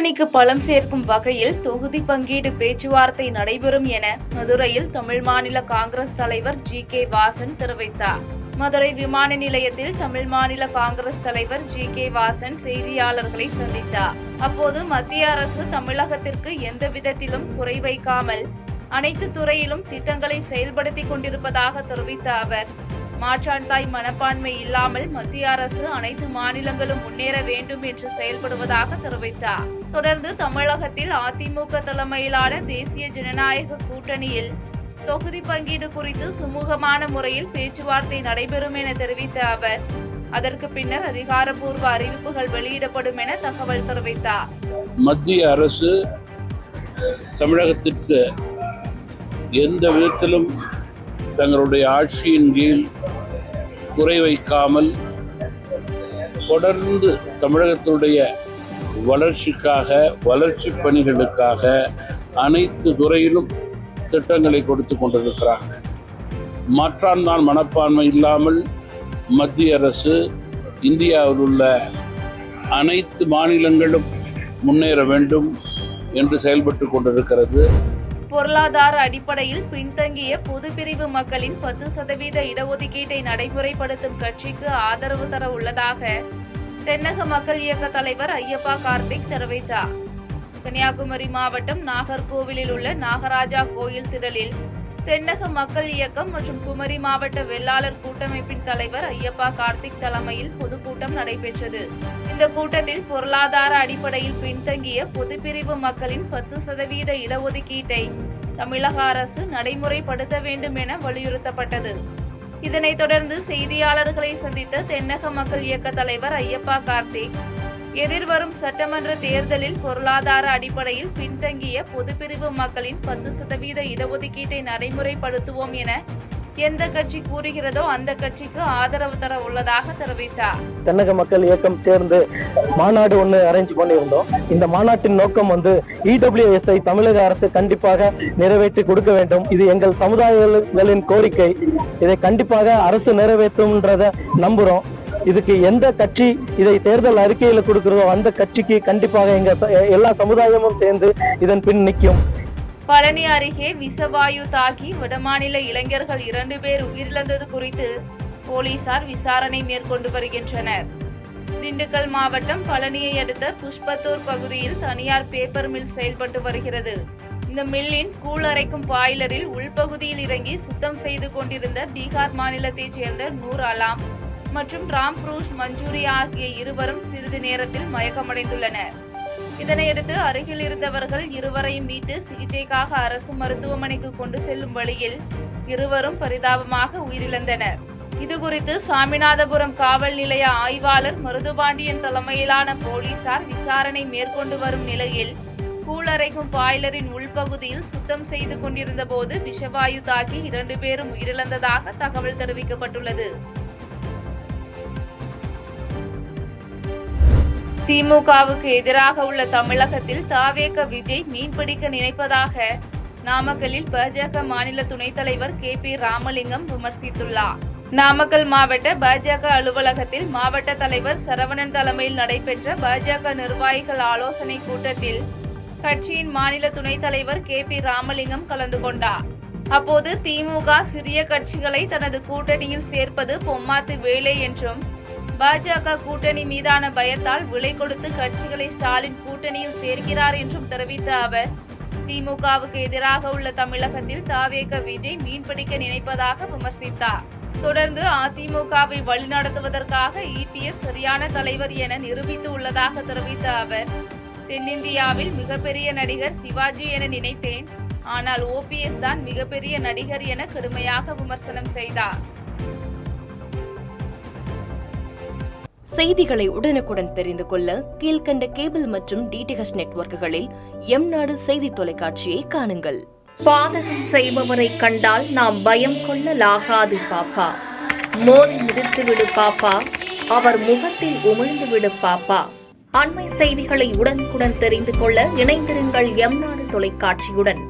கூட்டணிக்கு பலம் சேர்க்கும் வகையில் தொகுதி பங்கீடு பேச்சுவார்த்தை நடைபெறும் என மதுரையில் தமிழ் மாநில காங்கிரஸ் தலைவர் ஜி.கே. வாசன் தெரிவித்தார். மதுரை விமான நிலையத்தில் தமிழ் மாநில காங்கிரஸ் தலைவர் ஜி.கே. வாசன் செய்தியாளர்களை சந்தித்தார். அப்போது மத்திய அரசு தமிழகத்திற்கு எந்த விதத்திலும் குறை வைக்காமல் அனைத்து துறையிலும் திட்டங்களை செயல்படுத்திக் கொண்டிருப்பதாக தெரிவித்த அவர், மாற்றான் தாய் மனப்பான்மை இல்லாமல் மத்திய அரசு அனைத்து மாநிலங்களும் முன்னேற வேண்டும் என்று செயல்படுவதாக தெரிவித்தார். தொடர்ந்து தமிழகத்தில் அதிமுக தலைமையிலான தேசிய ஜனநாயக கூட்டணியில் தொகுதி பங்கீடு குறித்து சுமூகமான முறையில் பேச்சுவார்த்தை நடைபெறும் என தெரிவித்த அவர், அதற்கு பின்னர் அதிகாரப்பூர்வ அறிவிப்புகள் வெளியிடப்படும் என தகவல் தெரிவித்தார். மத்திய அரசு தமிழகத்திற்கு எந்த விதத்திலும் தங்களுடைய ஆட்சியின் கீழ் குறை வைக்காமல் தொடர்ந்து தமிழகத்தினுடைய வளர்ச்சிக்காக, வளர்ச்சி பணிகளுக்காக அனைத்து துறையிலும் திட்டங்களை கொடுத்து கொண்டிருக்கிறார். மாற்றான் தான் மனப்பான்மை இல்லாமல் மத்திய அரசு இந்தியாவில் உள்ள அனைத்து மாநிலங்களும் முன்னேற வேண்டும் என்று செயல்பட்டு கொண்டிருக்கிறது. பொருளாதார அடிப்படையில் பின்தங்கிய பொதுப்பிரிவு மக்களின் 10% இடஒதுக்கீட்டை நடைமுறைப்படுத்தும் கட்சிக்கு ஆதரவு தர உள்ளதாக தென்னக மக்கள் இயக்க தலைவர் ஐயப்பா கார்த்திக் தெரிவித்தார். கன்னியாகுமரி மாவட்டம் நாகர்கோவிலில் உள்ள நாகராஜா கோயில் திடலில் தென்னக மக்கள் இயக்கம் மற்றும் குமரி மாவட்ட வெள்ளாளர் கூட்டமைப்பின் தலைவர் ஐயப்பா கார்த்திக் தலைமையில் பொதுக்கூட்டம் நடைபெற்றது. இந்த கூட்டத்தில் பொருளாதார அடிப்படையில் பின்தங்கிய பொதுப்பிரிவு மக்களின் 10% இடஒதுக்கீட்டை தமிழக அரசு நடைமுறைப்படுத்த வேண்டும் என வலியுறுத்தப்பட்டது. இதனைத் தொடர்ந்து செய்தியாளர்களை சந்தித்த தென்னக மக்கள் இயக்க தலைவர் ஐயப்பா கார்த்திக், எதிர்வரும் சட்டமன்ற தேர்தலில் பொருளாதார அடிப்படையில் பின்தங்கிய பொதுப்பிரிவு மக்களின் 10% இடஒதுக்கீட்டை நடைமுறைப்படுத்துவோம் என எந்த கட்சி கூறுகிறதோ அந்த கட்சிக்கு ஆதரவு தர உள்ளதாக தெரிவித்தார். தென்னக மக்கள் இயக்கம் சேர்ந்து மாநாடு ஒன்று அரேஞ்ச் பண்ணியிருந்தோம். இந்த மாநாட்டின் நோக்கம் இடபிள்யூஎஸ்ஐ தமிழக அரசு கண்டிப்பாக நிறைவேற்றி கொடுக்க வேண்டும். இது எங்கள் சமுதாயங்களின் கோரிக்கை. இதை கண்டிப்பாக அரசு நிறைவேற்றும்ன்றத நம்புறோம். இதுக்கு எந்த கட்சி இதை தேர்தல் அறிக்கையில கொடுக்கிறதோ அந்த கட்சிக்கு கண்டிப்பாக எங்க எல்லா சமுதாயமும் சேர்ந்து இதன் பின் நிற்கும். பழனி அருகே விஷவாயு தாக்கி வடமாநில இளைஞர்கள் 2 பேர் உயிரிழந்தது குறித்து போலீசார் விசாரணை மேற்கொண்டு வருகின்றனர். திண்டுக்கல் மாவட்டம் பழனியை அடுத்த புஷ்பத்தூர் பகுதியில் தனியார் பேப்பர் மில் செயல்பட்டு வருகிறது. இந்த மில்லின் கூழ் அரைக்கும் பாய்லரில் உள்பகுதியில் இறங்கி சுத்தம் செய்து கொண்டிருந்த பீகார் மாநிலத்தைச் சேர்ந்த நூர் அலாம் மற்றும் ராம் புரூஷ் மஞ்சூரி ஆகிய இருவரும் சிறிது நேரத்தில் மயக்கமடைந்துள்ளனர். இதனையடுத்து அருகில் இருந்தவர்கள் இருவரையும் மீட்டு சிகிச்சைக்காக அரசு மருத்துவமனைக்கு கொண்டு செல்லும் வழியில் இருவரும் பரிதாபமாக உயிரிழந்தனர். இதுகுறித்து சாமிநாதபுரம் காவல் நிலைய ஆய்வாளர் மருதுபாண்டியன் தலைமையிலான போலீசார் விசாரணை மேற்கொண்டு வரும் நிலையில் கூழரைக்கும் பாய்லரின் உள்பகுதியில் சுத்தம் செய்து கொண்டிருந்த போது விஷவாயு தாக்கி 2 பேரும் உயிரிழந்ததாக தகவல் தெரிவிக்கப்பட்டுள்ளது. திமுகவுக்கு எதிராக உள்ள தமிழகத்தில் தாவேக விஜய் மீன்பிடிக்க நினைப்பதாக நாமக்கல்லில் பாஜக மாநில துணைத் தலைவர் கே.பி. ராமலிங்கம் விமர்சித்துள்ளார். நாமக்கல் மாவட்ட பாஜக அலுவலகத்தில் மாவட்ட தலைவர் சரவணன் தலைமையில் நடைபெற்ற பாஜக நிர்வாகிகள் ஆலோசனை கூட்டத்தில் கட்சியின் மாநில துணைத் தலைவர் கே.பி. ராமலிங்கம் கலந்து கொண்டார். அப்போது திமுக சிறிய கட்சிகளை தனது கூட்டணியில் சேர்ப்பது பொம்மாத்து வேலை என்றும், பாஜக கூட்டணி மீதான பயத்தால் விலை கொடுத்து கட்சிகளை ஸ்டாலின் கூட்டணியில் சேர்க்கிறார் என்றும் தெரிவித்த அவர், திமுகவுக்கு எதிராக உள்ள தமிழகத்தில் தாவேக விஜய் மீன்பிடிக்க நினைப்பதாக விமர்சித்தார். தொடர்ந்து அதிமுகவை வழிநடத்துவதற்காக இபிஎஸ் சரியான தலைவர் என நிரூபித்து உள்ளதாக தெரிவித்த அவர், தென்னிந்தியாவில் மிகப்பெரிய நடிகர் சிவாஜி என நினைத்தேன், ஆனால் ஓபிஎஸ் தான் மிகப்பெரிய நடிகர் என கடுமையாக விமர்சனம் செய்தார். செய்திகளை உடனுக்குடன் தெரிந்து கொள்ள கீழ்க்கண்ட கேபிள் மற்றும் டிடிஎச் நெட்வொர்க்குகளில் எம்நாடு செய்தி தொலைக்காட்சியை காணுங்கள். பாதகம் செய்பவரை கண்டால் நாம் பயம் கொள்ளலாகாது பாப்பா. மோதி மிதித்துவிடு பாப்பா, அவர் முகத்தில் உமிழ்ந்து விடு பாப்பா. அண்மை செய்திகளை உடனுக்குடன் தெரிந்து கொள்ள இணைந்திருங்கள் எம்நாடு தொலைக்காட்சியுடன்.